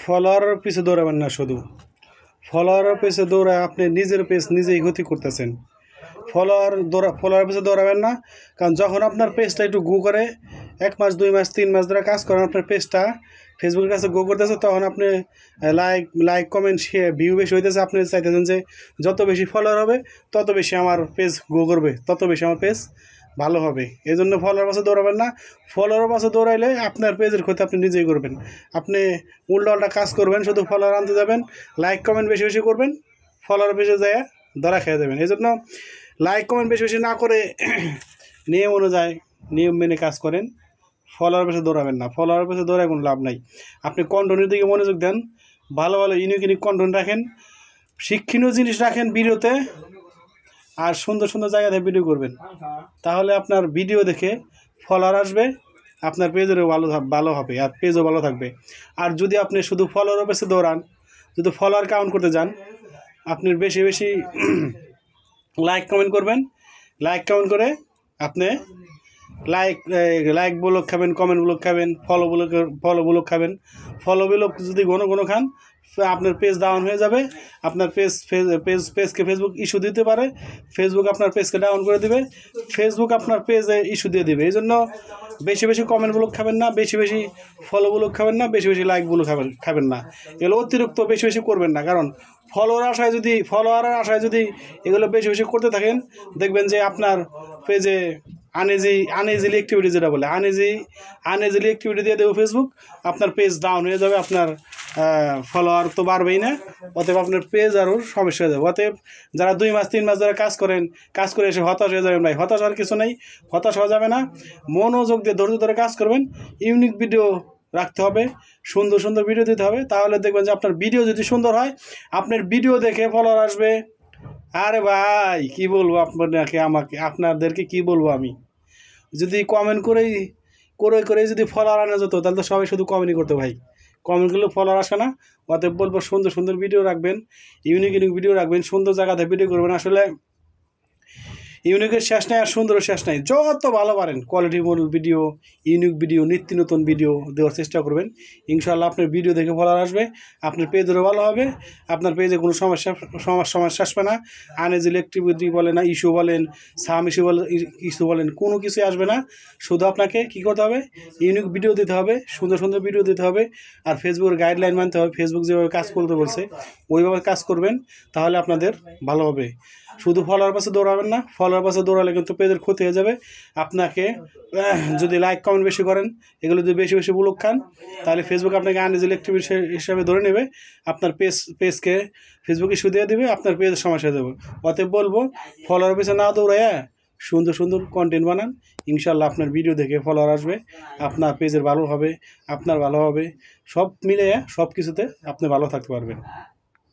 ফলোয়ারের পিছে দৌড়াবেন না। শুধু ফলোয়ারের পিছে দৌড়ায় আপনি নিজের পেজ নিজেই ক্ষতি করতেছেন। ফলোয়ারের পিছে দৌড়াবেন না, কারণ যখন আপনার পেজটা একটু গো করে 1 মাস 2 মাস 3 মাস ধরে কাজ করেন, আপনার পেজটা ফেসবুকের কাছে গো করতেছে, তখন আপনি লাইক কমেন্ট ভিউ বেশি হইতেছে, আপনি চাইতেছেন যে যত বেশি ফলোয়ার হবে তত বেশি আমার পেজ গো করবে, তত বেশি আমার পেজ ভালো হবে। এই জন্য ফলোয়ার পাশে দৌড়াবেন না। ফলোয়ার পাশে দৌড়াইলে আপনার পেজের ক্ষতি আপনি নিজেই করবেন। আপনি উল্টা কাজ করবেন, শুধু ফলোয়ার আনতে যাবেন, লাইক কমেন্ট বেশি বেশি করবেন, ফলোয়ার পেজে যায় ধরা খেয়ে যাবেন। এই জন্য লাইক কমেন্ট বেশি বেশি না করে নিয়ম অনুযায়ী নিয়ম মেনে কাজ করেন। ফলোয়ার পেছনে দৌড়াবেন না। ফলোয়ার পেছনে দৌড়ায় কোনো লাভ নাই। আপনি কন্টেন্টের দিকে মনোযোগ দেন, ভালো ভালো ইউনিক কন্টেন্ট রাখেন, শিক্ষণীয় জিনিস রাখেন ভিডিওতে, আর সুন্দর সুন্দর জায়গাতে ভিডিও করবেন। তাহলে আপনার ভিডিও দেখে ফলোয়ার আসবে, আপনার পেজেরও ভালো হবে, আর পেজও ভালো থাকবে। আর যদি আপনি শুধু ফলোয়ারের পেছনে দৌড়ান, যদি ফলোয়ার কাউন্ট করতে যান, আপনি বেশি বেশি লাইক কমেন্ট করবেন, লাইক কাউন্ট করে আপনি লাইক ব্লক খাবেন, কমেন্ট ব্লক খাবেন, ফলো ব্লক খাবেন। ফলো ব্লক যদি ঘন খান, আপনার পেজ ডাউন হয়ে যাবে। আপনার পেজকে ফেসবুক ইস্যু দিতে পারে, ফেসবুক আপনার পেজকে ডাউন করে দেবে, ফেসবুক আপনার পেজে ইস্যু দিয়ে দেবে। এই জন্য বেশি বেশি কমেন্ট ব্লক খাবেন না, বেশি বেশি ফলো ব্লক খাবেন না, বেশি বেশি লাইক ব্লক খাবেন না। এগুলো অতিরিক্ত বেশি বেশি করবেন না, কারণ ফলোয়ারের আশায় যদি এগুলো বেশি বেশি করতে থাকেন, দেখবেন যে আপনার পেজে আনইজিলি অ্যাক্টিভিটি, যেটা বলে আনইজিলি অ্যাক্টিভিটি দিয়ে দেবে ফেসবুক, আপনার পেজ ডাউন হয়ে যাবে, আপনার ফলোয়ার তো বাড়বেই না, অতএব আপনার পেজ আরও সমস্যা হয়ে যাবে। অতএব যারা 2 মাস 3 মাস ধরে কাজ করে এসে হতাশ হয়ে যাবেন ভাই, হতাশ হওয়ার কিছু নেই, হতাশ হওয়া যাবে না। মনোযোগ দিয়ে ধৈর্য ধরে কাজ করবেন, ইউনিক ভিডিও রাখতে হবে, সুন্দর সুন্দর ভিডিও দিতে হবে। তাহলে দেখবেন যে আপনার ভিডিও যদি সুন্দর হয়, আপনার ভিডিও দেখে ফলোয়ার আসবে। আরে ভাই কী বলবো আপনাদেরকে কী বলবো আমি, যদি কমেন্ট করে যদি ফলোয়ার আনা যেত, তাহলে তো সবাই শুধু কমেন্টই করতো ভাই। কমেন্ট করলে ফলোয়ার আসে না। অতএব বলবো সুন্দর সুন্দর ভিডিও রাখবেন, ইউনিক ভিডিও রাখবেন, সুন্দর জায়গাতে ভিডিও করবেন। আসলে ইউনিকের শেষ নাই আর সুন্দরের শেষ নাই। যত ভালো পারেন কোয়ালিটিফুল ভিডিও, ইউনিক ভিডিও, নিত্য নতুন ভিডিও দেওয়ার চেষ্টা করবেন। ইনশাআল্লাহ আপনার ভিডিও দেখে ফলোয়ার আসবে, আপনার পেজেরও ভালো হবে, আপনার পেজে কোনো সমস্যা আসবে না। আনইজিলি অ্যাক্টিভিটি বলেন, ইস্যু বলেন, ইস্যু বলেন, কোনো কিছুই আসবে না। শুধু আপনাকে কী করতে হবে, ইউনিক ভিডিও দিতে হবে, সুন্দর সুন্দর ভিডিও দিতে হবে, আর ফেসবুকের গাইডলাইন মানতে হবে। ফেসবুক যেভাবে কাজ করতে বলছে ওইভাবে কাজ করবেন, তাহলে আপনাদের ভালো হবে। শুধু ফলোয়ার পাশে দৌড়াবেন না। ফলোয়ার পাশে দৌড়ালে কিন্তু পেজের ক্ষতি হয়ে যাবে। আপনাকে যদি লাইক কমেন্ট বেশি করেন, এগুলো যদি বেশি বেশি ব্লক খান, তাহলে ফেসবুক আপনাকে আনইজিলি অ্যাক্টিভিটি হিসাবে ধরে নেবে, আপনার পেজকে ফেসবুক ইস্যু দিয়ে দেবে, আপনার পেজের সমস্যা হয়ে যাবে। অতএব বলবো ফলোয়ার পিছনে না দৌড়াইয়া সুন্দর সুন্দর কন্টেন্ট বানান, ইনশাআল্লাহ আপনার ভিডিও দেখে ফলোয়ার আসবে, আপনার পেজের ভালো হবে, আপনার ভালো হবে, সব মিলে সব কিছুতে আপনি ভালো থাকতে পারবেন।